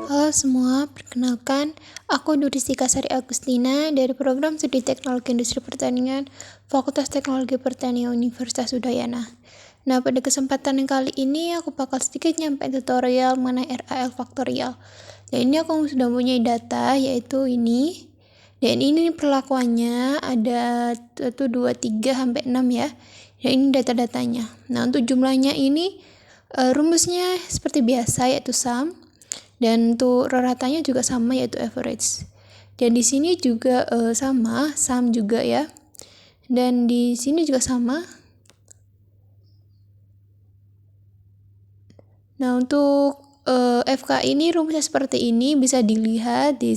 Halo semua, perkenalkan, aku Nuristika Sari Agustina dari Program Studi Teknologi Industri Pertanian, Fakultas Teknologi Pertanian Universitas Udayana. Nah, pada kesempatan yang kali ini aku bakal sedikit nyampein tutorial mengenai RAL faktorial. Dan ini aku sudah punya data, yaitu ini. Dan ini perlakuannya ada 1, 2, 3, sampai 6 ya. Dan ini data-datanya. Nah, untuk jumlahnya ini, rumusnya seperti biasa, yaitu sum. Dan untuk rata-ratanya juga sama, yaitu average. Dan di sini juga sama, sum juga ya. Dan di sini juga sama. Nah, untuk FK ini rumusnya seperti ini, bisa dilihat di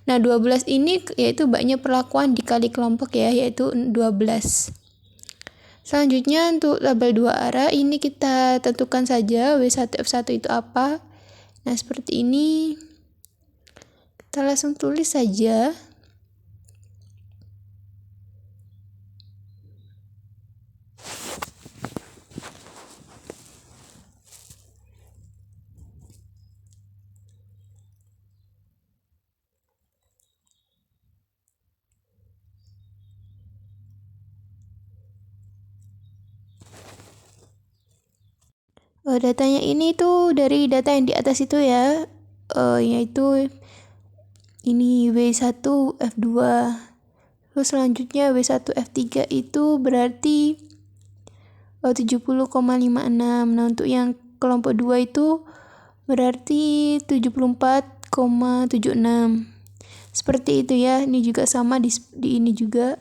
12 ini yaitu banyak perlakuan dikali kelompok ya, yaitu 12. Selanjutnya untuk tabel 2 arah ini kita tentukan saja W1 F1 itu apa. Nah, seperti ini. Kita langsung tulis saja. Datanya ini tuh dari data yang di atas itu ya, yaitu ini W1 F2. Terus selanjutnya W1 F3 itu berarti 70,56. Nah, untuk yang kelompok 2 itu berarti 74,76. Seperti itu ya. Ini juga sama di ini juga.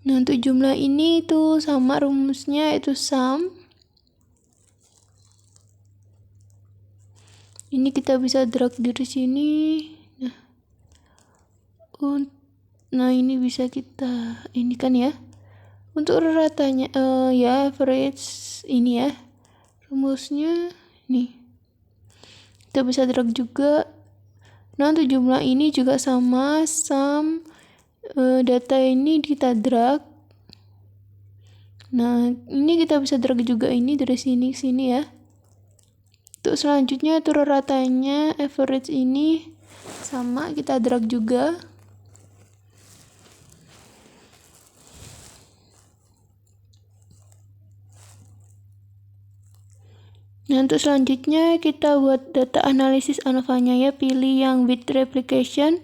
Nah, untuk jumlah ini tuh sama rumusnya, itu sum. Ini kita bisa drag dari sini. Nah, ini bisa kita ini kan ya. Untuk ratanya ya average ini ya. Rumusnya nih. Kita bisa drag juga. Nah, untuk jumlah ini juga sama, sum. Data ini kita drag. Nah, ini kita bisa drag juga ini dari sini ke sini ya. Untuk selanjutnya itu ratanya average ini sama, kita drag juga. Nah, untuk selanjutnya kita buat data analisis ANOVA-nya ya, pilih yang with replication.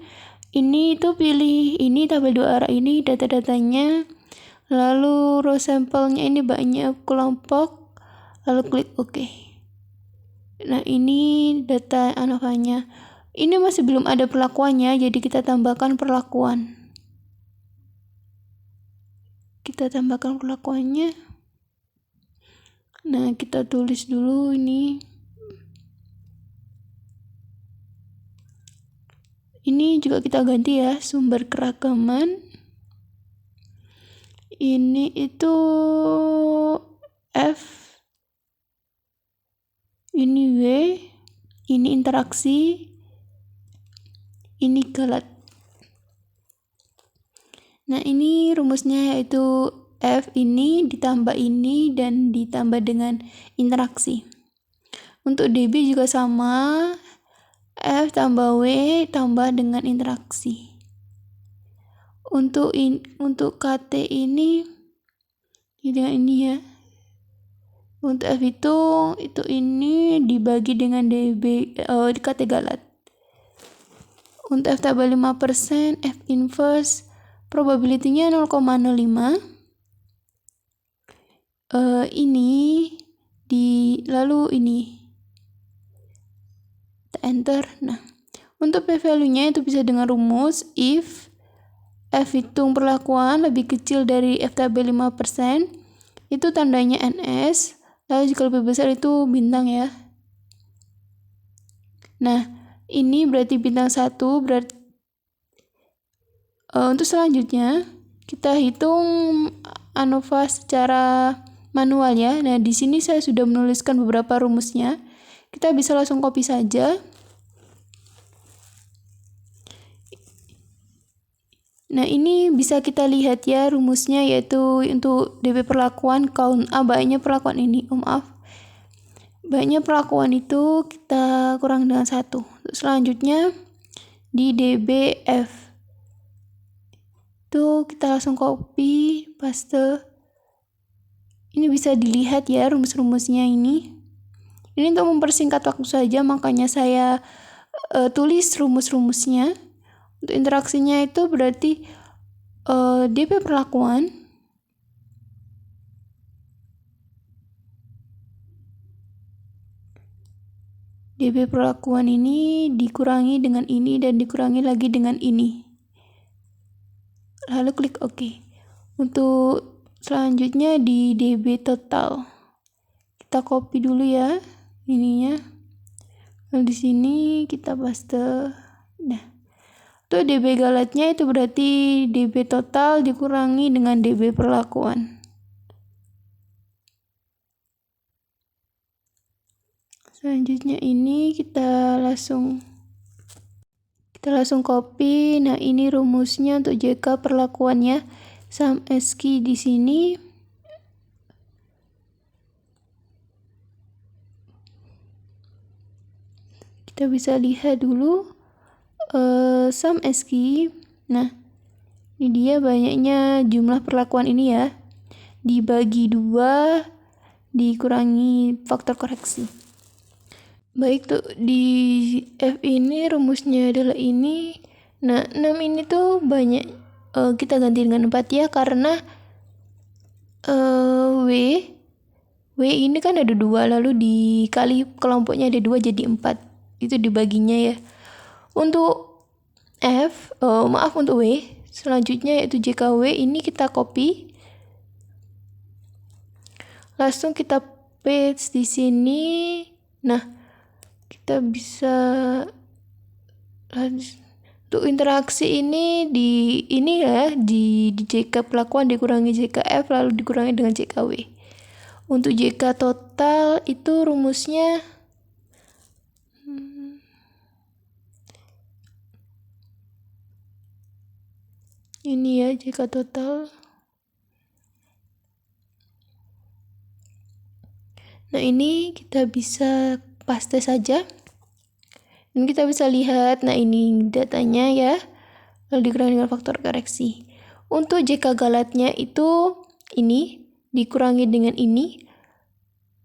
Ini itu pilih ini tabel 2 arah ini data-datanya. Lalu row sampelnya ini banyak kelompok. Lalu klik OK. Nah, ini data ANOVA-nya. Ini masih belum ada perlakuannya, jadi kita tambahkan perlakuan. Kita tambahkan perlakuannya. Nah, kita tulis dulu ini. Ini juga kita ganti ya, sumber keragaman. Ini itu F. Ini W. Ini interaksi. Ini galat. Nah, ini rumusnya yaitu F ini ditambah ini dan ditambah dengan interaksi. Untuk DB juga sama, F tambah W tambah dengan interaksi. Untuk KT ini dengan ini ya. Untuk F itu ini dibagi dengan DB di KT galat. Untuk F tambah 5%, F inverse probability-nya 0,05. Ini lalu ini. Kita enter. Nah, untuk p-value-nya itu bisa dengan rumus if F hitung perlakuan lebih kecil dari F tabel 5%, itu tandanya NS, lalu jika lebih besar itu bintang ya. Nah, ini berarti bintang 1, berarti untuk selanjutnya kita hitung ANOVA secara manual ya. Nah, di sini saya sudah menuliskan beberapa rumusnya. Kita bisa langsung copy saja. Nah, ini bisa kita lihat ya rumusnya, yaitu untuk DB perlakuan count A baiknya perlakuan ini. Maaf. Baiknya perlakuan itu kita kurang dengan 1. Selanjutnya di DBF itu kita langsung copy, paste. Ini bisa dilihat ya rumus-rumusnya ini. Ini untuk mempersingkat waktu saja, makanya saya tulis rumus-rumusnya. Untuk interaksinya itu berarti DB perlakuan ini dikurangi dengan ini dan dikurangi lagi dengan ini. Lalu klik OK. Untuk selanjutnya di DB total. Kita copy dulu ya ininya. Lalu di sini kita paste. Nah. Untuk DB galatnya itu berarti DB total dikurangi dengan DB perlakuan. Selanjutnya ini kita langsung copy. Nah, ini rumusnya untuk JK perlakuannya. Sum SQ di sini. Kita bisa lihat dulu sum SQ. Nah, ini dia banyaknya jumlah perlakuan ini ya. Dibagi 2 dikurangi faktor koreksi. Baik tuh, di F ini rumusnya adalah ini. Nah, 6 ini tuh banyak kita ganti dengan 4 ya, karena W ini kan ada 2, lalu dikali kelompoknya ada 2 jadi 4. Itu dibaginya ya. Untuk untuk W selanjutnya yaitu JKW ini kita copy. Langsung kita paste di sini. Nah, kita bisa untuk interaksi ini di JK perlakuan dikurangi JKF lalu dikurangi dengan JKW. Untuk JK total itu rumusnya ini ya, JK total. Nah, ini kita bisa paste saja. Dan kita bisa lihat, nah ini datanya ya. Lalu dikurangi dengan faktor koreksi. Untuk JK galatnya itu ini dikurangi dengan ini.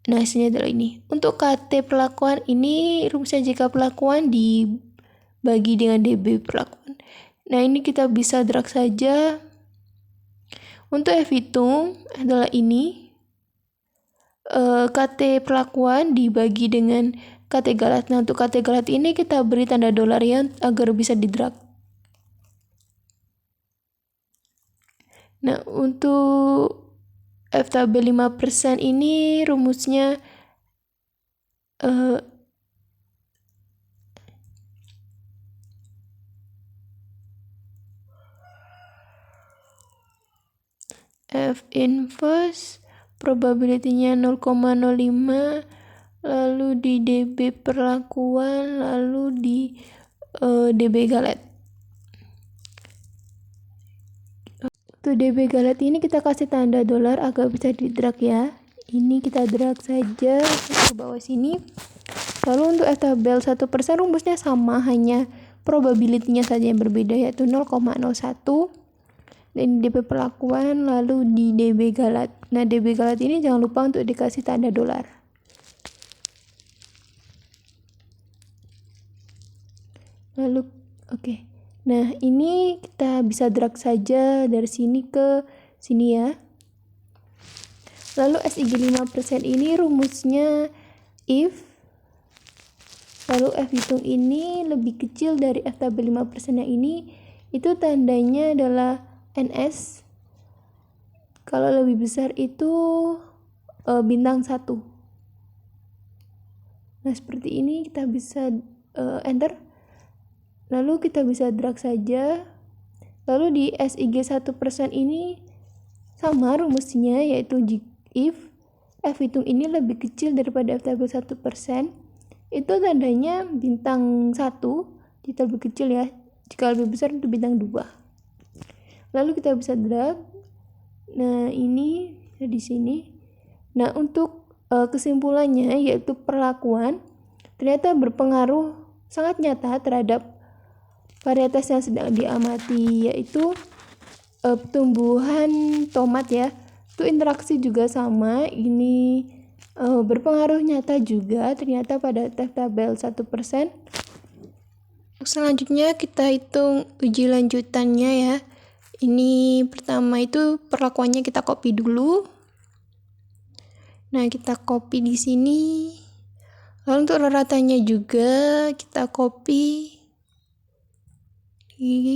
Nah, hasilnya adalah ini. Untuk KT perlakuan ini rumusnya JK perlakuan dibagi dengan DB perlakuan. Nah, ini kita bisa drag saja. Untuk F hitung adalah ini. KT perlakuan dibagi dengan KT galat. Nah, untuk KT galat ini kita beri tanda dolar ya agar bisa di drag. Nah, untuk F tabel 5% ini rumusnya F inverse probability-nya 0,05, lalu di DB perlakuan, lalu di DB galat. Untuk DB galat ini kita kasih tanda dolar agar bisa di drag ya. Ini kita drag saja ke bawah sini. Lalu untuk F tabel 1% rumusnya sama, hanya probability-nya saja yang berbeda yaitu 0,01. Dan DB perlakuan lalu di DB galat. Nah, DB galat ini jangan lupa untuk dikasih tanda dolar. Lalu oke. Nah, ini kita bisa drag saja dari sini ke sini ya. Lalu SIG 5% ini rumusnya if lalu F hitung ini lebih kecil dari F tabel 5% yang ini, itu tandanya adalah NS. Kalau lebih besar itu bintang 1. Nah, seperti ini kita bisa enter. Lalu kita bisa drag saja. Lalu di SIG 1% ini sama rumusnya, yaitu if F hitung ini lebih kecil daripada F tabel 1%, itu tandanya bintang 1 jika lebih kecil ya, jika lebih besar itu bintang 2. Lalu kita bisa drag. Nah, ini di sini. Nah, untuk kesimpulannya yaitu perlakuan ternyata berpengaruh sangat nyata terhadap varietas yang sedang diamati, yaitu tumbuhan tomat ya. Itu interaksi juga sama, ini berpengaruh nyata juga ternyata pada tabel 1%. Selanjutnya kita hitung uji lanjutannya ya. Ini pertama itu perlakuannya kita copy dulu. Nah, kita copy di sini. Lalu untuk raratanya juga kita copy.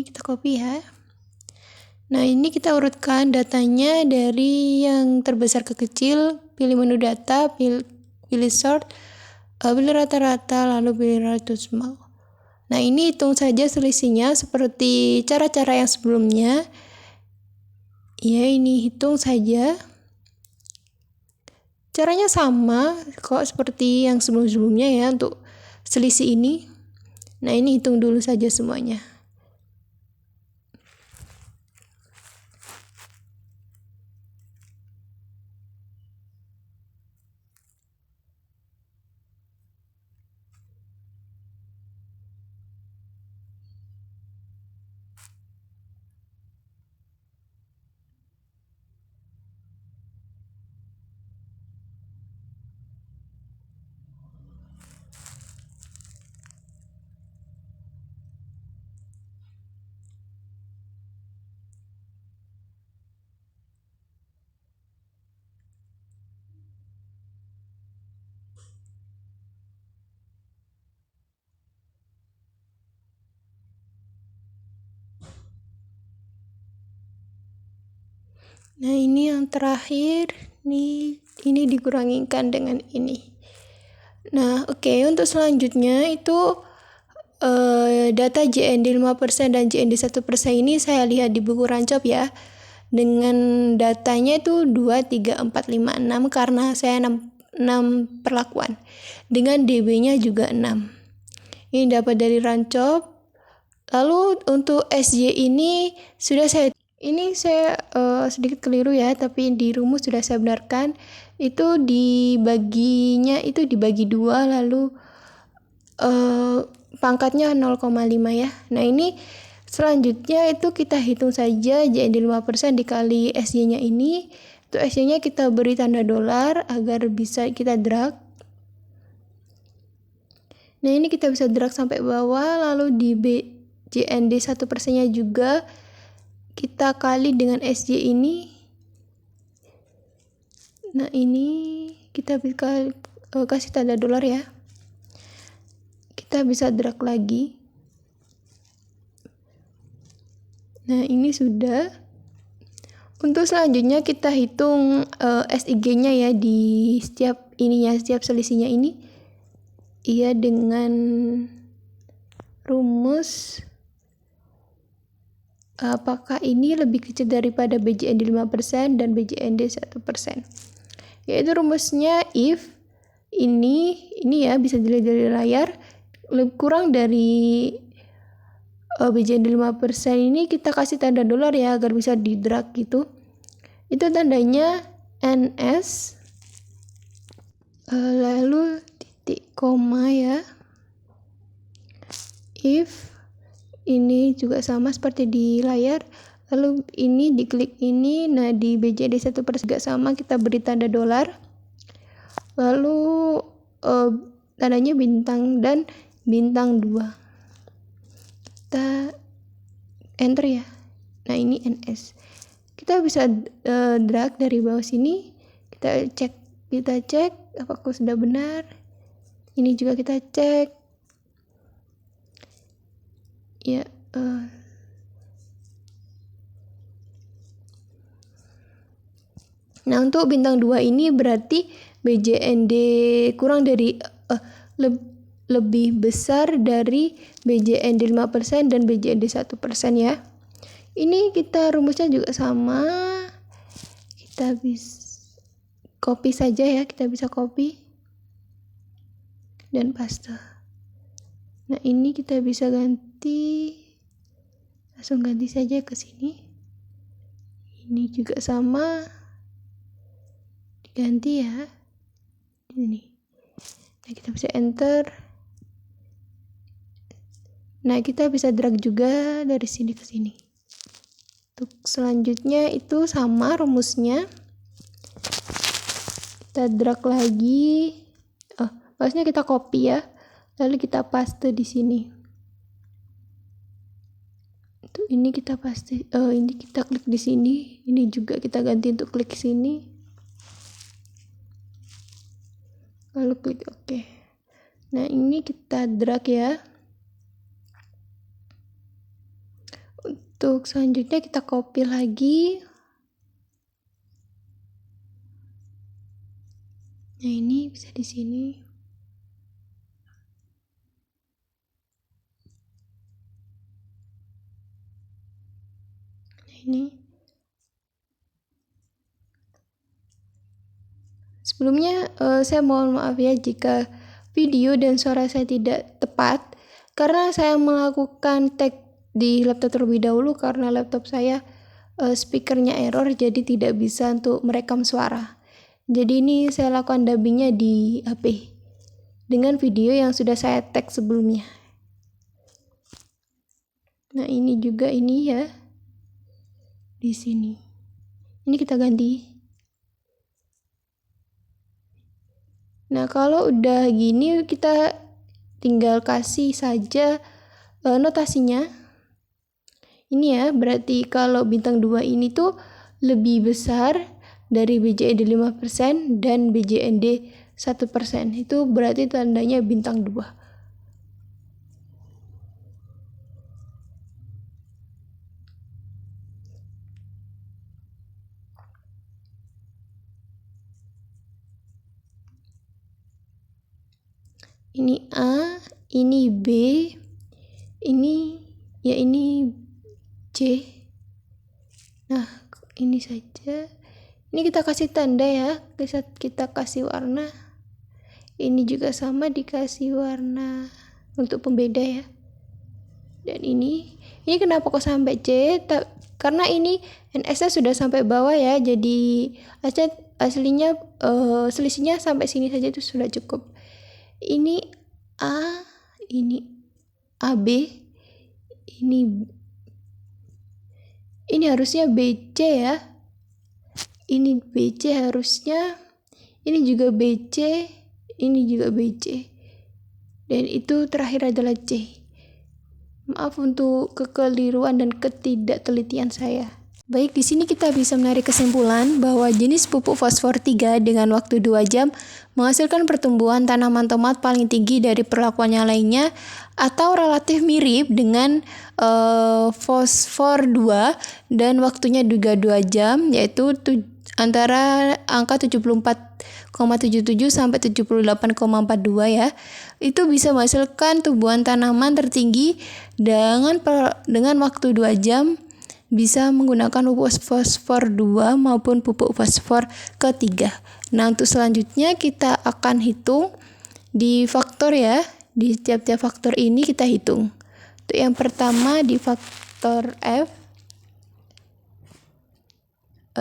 Kita copy ya. Nah, ini kita urutkan datanya dari yang terbesar ke kecil, pilih menu data, pilih sort, pilih rata-rata, lalu pilih relative small. Nah, ini hitung saja selisihnya seperti cara-cara yang sebelumnya. Ya, ini hitung saja. Caranya sama kok seperti yang sebelum-sebelumnya ya untuk selisih ini. Nah, ini hitung dulu saja semuanya. Nah, ini yang terakhir, ini dikurangikan dengan ini. Nah, oke, untuk selanjutnya itu data JND 5% dan JND 1% ini saya lihat di buku Rancop ya. Dengan datanya itu 2, 3, 4, 5, 6 karena saya 6 perlakuan. Dengan DB-nya juga 6. Ini dapat dari Rancop. Lalu untuk SJ ini saya sedikit keliru ya, tapi di rumus sudah saya benarkan. Itu dibaginya itu dibagi 2, lalu pangkatnya 0,5 ya. Nah, ini selanjutnya itu kita hitung saja JND 5% dikali SJ-nya ini. Untuk SJ-nya kita beri tanda dolar agar bisa kita drag. Nah, ini kita bisa drag sampai bawah, lalu di JND 1%-nya juga kita kali dengan SJ ini. Nah, ini kita bisa kasih tanda dolar ya. Kita bisa drag lagi. Nah, ini sudah. Untuk selanjutnya kita hitung SIG-nya ya di setiap selisihnya ini. Iya, dengan rumus apakah ini lebih kecil daripada BJND 5% dan BJND 1%. Yaitu rumusnya if ini ya bisa dilihat dari layar lebih kurang dari BJND 5% ini kita kasih tanda dolar ya agar bisa di drag gitu. Itu tandanya NS lalu titik koma ya. If ini juga sama seperti di layar, lalu ini diklik ini. Nah, di BJD 1% juga sama, kita beri tanda dolar, lalu tandanya bintang dan bintang 2, kita enter ya. Nah, ini NS. Kita bisa drag dari bawah sini, kita cek apakah sudah benar. Ini juga kita cek ya. Nah, untuk bintang 2 ini berarti BJND kurang dari lebih besar dari BJND 5% dan BJND 1% ya. Ini kita rumusnya juga sama. kita bisa copy saja ya, kita bisa copy dan paste. Nah, ini kita bisa ganti, langsung ganti saja ke sini. Ini juga sama, diganti ya, ini. Nah, kita bisa enter. Nah, kita bisa drag juga dari sini ke sini. Untuk selanjutnya itu sama rumusnya. Kita drag lagi. Maksudnya kita copy ya. Lalu kita paste di sini. Ini kita paste. Ini kita klik di sini. Ini juga kita ganti untuk klik sini. Lalu klik OK. Nah, ini kita drag ya. Untuk selanjutnya kita copy lagi. Nah, ini bisa di sini. Nah, ini. Sebelumnya saya mohon maaf ya jika video dan suara saya tidak tepat karena saya melakukan tag di laptop terlebih dahulu karena laptop saya speakernya error jadi tidak bisa untuk merekam suara. Jadi ini saya lakukan dubbingnya di HP dengan video yang sudah saya tag sebelumnya. Nah, ini juga ini ya di sini. Ini kita ganti. Nah, kalau udah gini kita tinggal kasih saja notasinya. Ini ya, berarti kalau bintang 2 ini tuh lebih besar dari BJND 5% dan BJND 1%. Itu berarti tandanya bintang 2. Ini A, ini B, ini C. Nah, ini saja. Ini kita kasih tanda ya, kita kasih warna. Ini juga sama dikasih warna untuk pembeda ya. Dan ini kenapa kok sampai C? Karena ini NS-nya sudah sampai bawah ya, jadi aslinya selisihnya sampai sini saja itu sudah cukup. Ini A, ini AB, ini harusnya BC ya. Ini BC harusnya. Ini juga BC. Ini juga BC. Dan itu terakhir adalah C. Maaf untuk kekeliruan dan ketidaktelitian saya. Baik, di sini kita bisa menarik kesimpulan bahwa jenis pupuk fosfor 3 dengan waktu 2 jam menghasilkan pertumbuhan tanaman tomat paling tinggi dari perlakuannya lainnya atau relatif mirip dengan fosfor 2 dan waktunya juga 2 jam yaitu antara angka 74,77 sampai 78,42 ya. Itu bisa menghasilkan tumbuhan tanaman tertinggi dengan waktu 2 jam. Bisa menggunakan pupuk fosfor 2 maupun pupuk fosfor ketiga. Nah, untuk selanjutnya kita akan hitung di faktor ya. Di tiap-tiap faktor ini kita hitung. Untuk yang pertama di faktor F.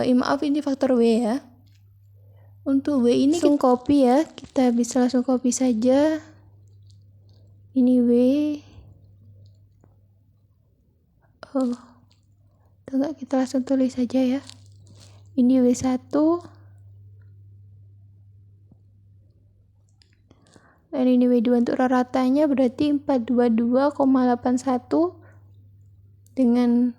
Ini faktor W ya. Untuk W ini langsung copy ya. Kita bisa langsung copy saja. Ini W. Enggak, kita langsung tulis saja ya. Ini W1. Dan ini W2 untuk ratanya berarti 422,81 dengan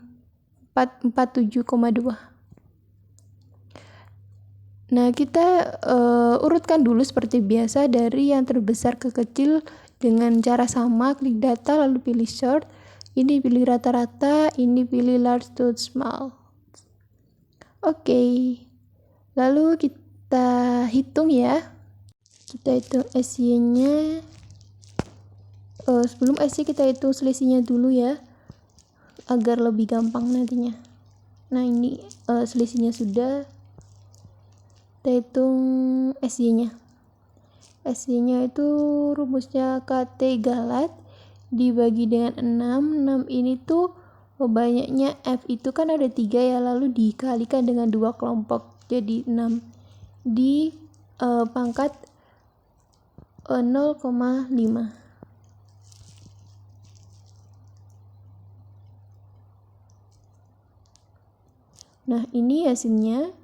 447,2. Nah, kita urutkan dulu seperti biasa dari yang terbesar ke kecil dengan cara sama. Klik data lalu pilih sort. Ini pilih rata-rata, ini pilih large to small. Oke. Lalu kita hitung ya. Kita hitung SY-nya. Sebelum SY kita hitung selisihnya dulu ya. Agar lebih gampang nantinya. Nah, ini selisihnya sudah. Kita hitung SY-nya. SY-nya itu rumusnya KT galat dibagi dengan 6. 6 ini tuh banyaknya F itu kan ada 3 ya, lalu dikalikan dengan 2 kelompok jadi 6 di pangkat 0,5. Nah, ini hasilnya.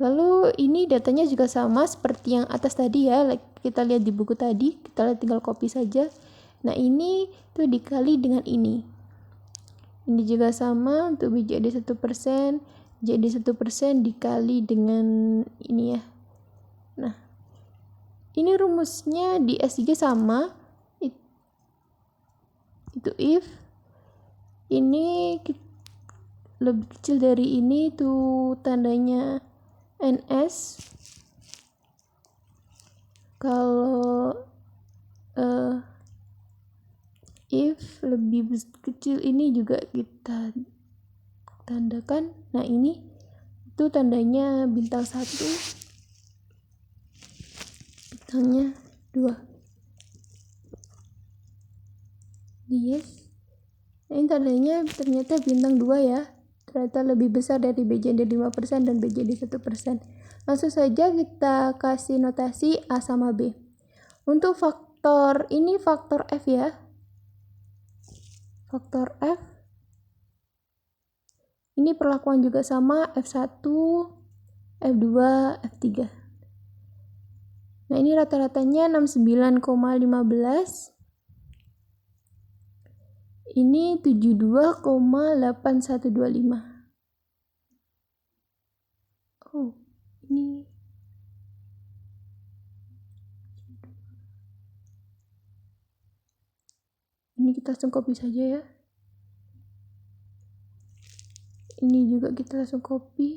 Lalu ini datanya juga sama seperti yang atas tadi ya. Kita lihat di buku tadi, kita tinggal copy saja. Nah, ini tuh dikali dengan ini. Ini juga sama untuk BJD 1%, jadi 1% dikali dengan ini ya. Nah, ini rumusnya di S3 sama. Itu if ini lebih kecil dari ini tuh tandanya NS. Kalau if lebih kecil ini juga kita tandakan. Nah, ini itu tandanya bintang 1, bintangnya 2. Yes. Nah, ini tandanya ternyata bintang 2 ya. Ternyata lebih besar dari BJD 5% dan BJD 1%. Langsung saja kita kasih notasi A sama B. Untuk faktor ini faktor F ya. Faktor F. Ini perlakuan juga sama F1, F2, F3. Nah, ini rata-ratanya 69,15. Ini 72,8125. Oh, ini kita langsung copy saja ya. Ini juga kita langsung copy.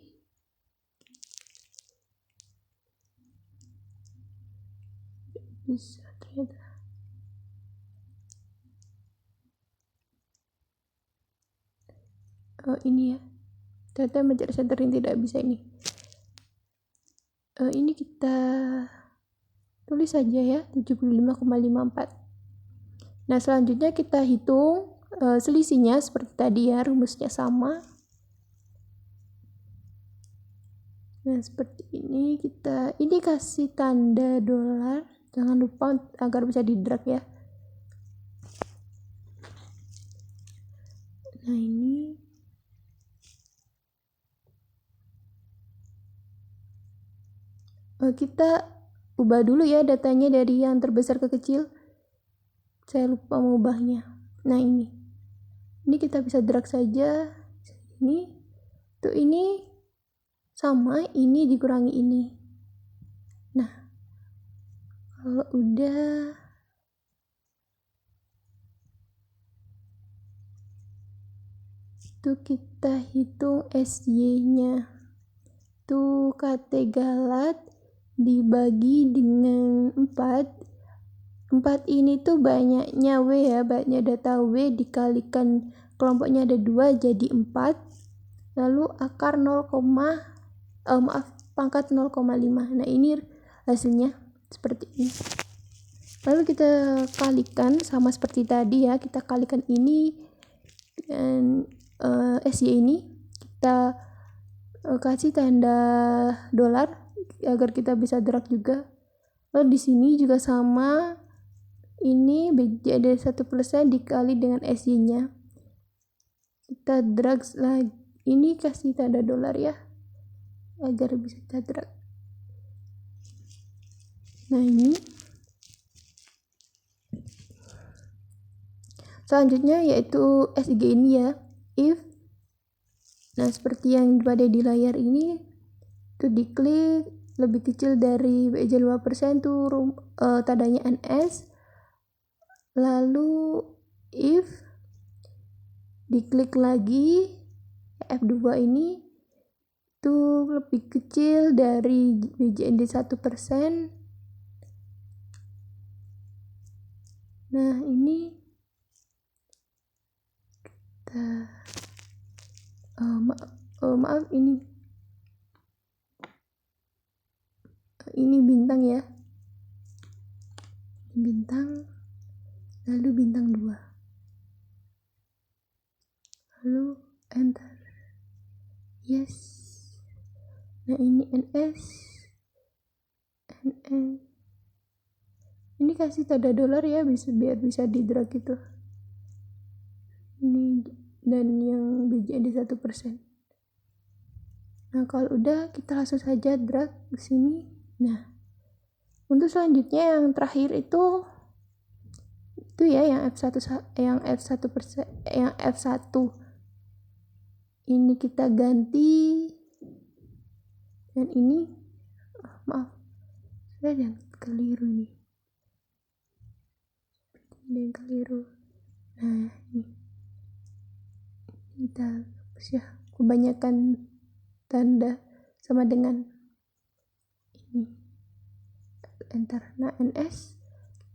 Bisa ternyata. Oh, ini ya. Ternyata mencari centering tidak bisa ini. Ini kita tulis saja ya, 75,54. Nah, selanjutnya kita hitung selisihnya seperti tadi ya, rumusnya sama. Nah, seperti ini ini kasih tanda dolar. Jangan lupa agar bisa di drag ya. Nah, ini kita ubah dulu ya datanya dari yang terbesar ke kecil. Saya lupa mengubahnya. Nah, ini kita bisa drag saja. Ini tuh ini sama, ini dikurangi ini. Nah, kalau udah itu kita hitung SY-nya. Tuh KT galat dibagi dengan 4. 4 ini tuh banyaknya W ya, banyaknya data W dikalikan kelompoknya ada 2 jadi 4. Lalu akar pangkat 0,5. Nah, ini hasilnya seperti ini. Lalu kita kalikan sama seperti tadi ya, kita kalikan ini dan SY ini kita kasih tanda dolar agar kita bisa drag juga. Lalu di sini juga sama, ini BJD 1% dikali dengan SY-nya. Kita drag lagi, ini kasih tanda dolar ya agar bisa kita drag. Nah, ini selanjutnya yaitu SG ini ya, if. Nah, seperti yang pada di layar ini tuh diklik lebih kecil dari BJ 5% tuh tandanya NS. Lalu if diklik lagi F2 ini tuh lebih kecil dari BJD 1%. Nah, ini kita maaf ini ini bintang ya, bintang, lalu bintang 2, lalu enter, yes. Nah ini NS, ini kasih tanda dolar ya, biar bisa di drag gitu. Ini dan yang BJD 1%. Nah kalau udah, kita langsung saja drag ke sini. Nah untuk selanjutnya yang terakhir itu ya yang F1 yang F1 ini kita ganti, dan ini maaf saya ada yang keliru nih, nah ini kita hapus ya, kebanyakan tanda sama dengan ini, enter. Nah NS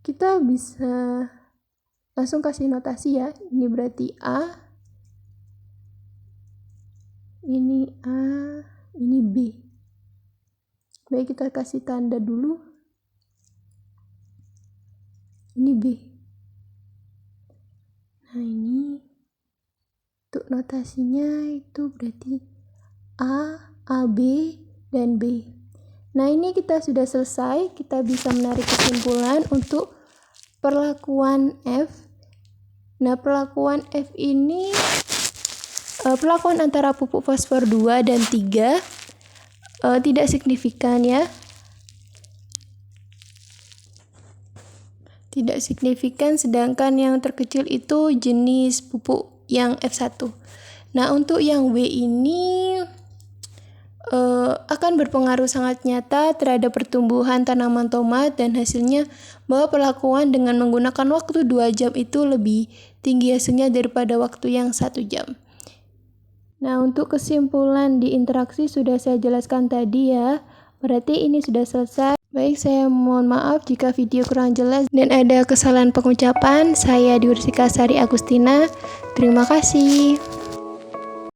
kita bisa langsung kasih notasi ya, ini berarti A, ini A, ini B. Baik, kita kasih tanda dulu, ini B. Nah ini untuk notasinya itu berarti A, AB, dan B. Nah ini kita sudah selesai, kita bisa menarik kesimpulan untuk perlakuan F. Nah perlakuan F ini perlakuan antara pupuk fosfor 2 dan 3 tidak signifikan ya. Tidak signifikan, sedangkan yang terkecil itu jenis pupuk yang F1. Nah untuk yang W ini akan berpengaruh sangat nyata terhadap pertumbuhan tanaman tomat, dan hasilnya bahwa perlakuan dengan menggunakan waktu 2 jam itu lebih tinggi hasilnya daripada waktu yang 1 jam. Nah untuk kesimpulan di interaksi sudah saya jelaskan tadi ya, berarti ini sudah selesai. Baik, saya mohon maaf jika video kurang jelas dan ada kesalahan pengucapan. Saya Diursika Sari Agustina, terima kasih.